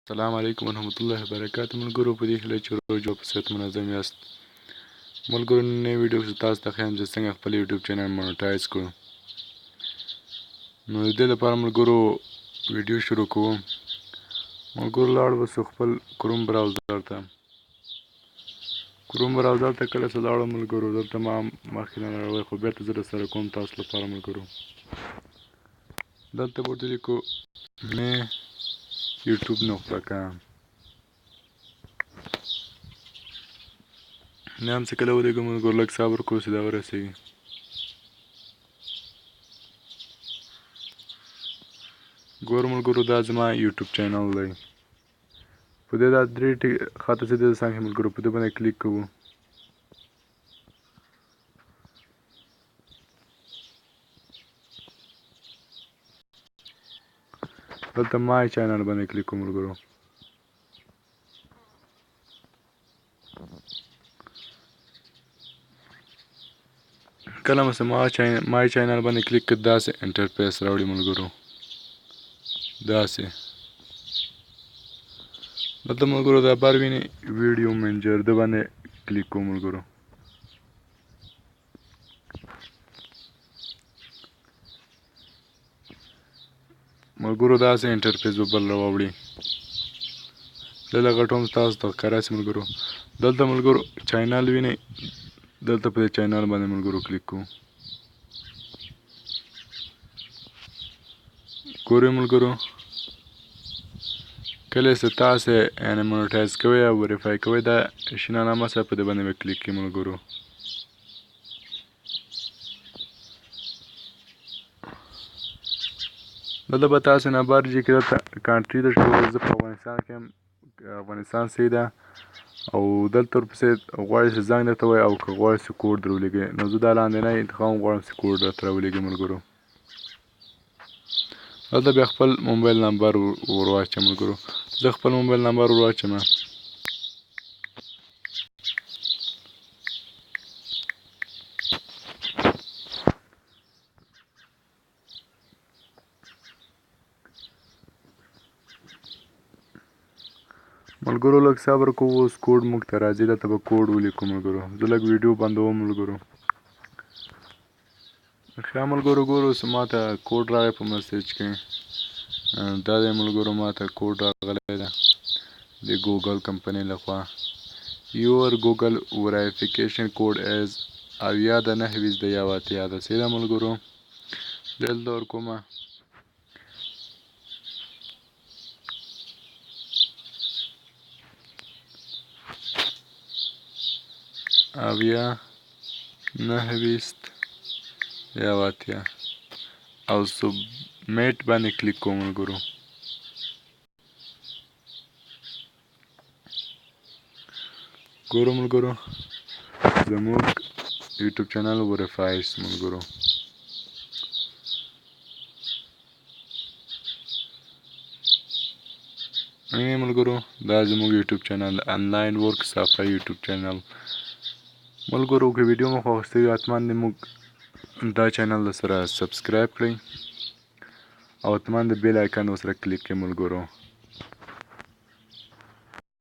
السلام علیکم ورحمۃ اللہ وبرکاتہ ملګرو په دې هیله چې روز په صحت منظم یاست ملګرو نن ویډیو کې تاسو ته ښیم چې څنګه خپل یوټیوب چینل مونټایز کړو نو د دې لپاره ملګرو ویډیو شروع کوو ملګرو لاړ بسو خپل کروم براوزر ته کله چې لاړم ملګرو دلته ما مخکې نه راوړی خو بېرته زه درسره کوم تاسو لپاره ملګرو دلته به ورته لیکو مې یوټیوب نقطه نه هم چې کله ولېږو ملګرو لږ صبر کوو چې دا ورسېږي ګورو ملګرو دا زما یوټیوب چینل دی په دې دا درې خطه چې دی څنګه ملګرو په دې باندې کلیک کوو دلته مای چینل باندې کلیک کوو ملګرو کله مو چې مای چینل باندې کلیک کړ داسې انټرفیس راوړي ملګرو داسې دلته ملګرو دا بر ویني ویډیو منیجر د باندې کلیک کوو ملګرو داسې انټرفیس به بل راوړي زه لږ تاسو ته ښکاره شي ملګرو دلته ملګرو چینل وینئ دلته په دې چینل باندې ملګرو کلیک کوو ګورئ ملګرو کله چې تاسې یعنې مونټایز کوئ او ویریفای کوئ دا شینه نامه سره په دې باندې به کلیک کړئ ملګرو دلته به تاسې نمبر چې دلته کانټري درته ووایي زه په افغانستان کې یم افغانستان صحیح ده او دلته ورپسې غواړئ چې زنګ درته ووایي او که غواړئ چې کوډ در ولېږئ نو زه دا لاندنی انتخاب غواړم چې کوډ راته راولېږي ملګرو دلته بیا خپل موبایل نمبر ور واچوه ملګرو زه خپل موبایل نمبر ور واچوم ملګرو لږ صبر کوو اوس کوډ موږ ته راځي دلته به کوډ ولیکو ملګرو زه لږ ویډیو بندوم ملګرو ښه ملګرو ګورو اوس ما ته کوډ راغی په میسج کې دا دی ملګرو ما ته کوډ راغلی ده د ګوګل کمپنۍ لخوا یور ګوګل ویریفیکیشن کوډ از 79 صحیح ده ملګرو دلته ورکومه اویا نهه ویشت یو اتیا او سبمیټ باندې کلیک کوم ملګرو ګورو ملګرو زموږ یوټیوب چینل ویریفای شو ملګرو ملګرو دا زموږ یوټیوب چینل انلاین ورک صفحه یوټیوب چینل ملګرو که ویډیو مو خوښه وي حتما دې موږ دا چینل سره سبسکرایب کړئ او حتما د بیل آیکن ورسره کلیک کړئ ملګرو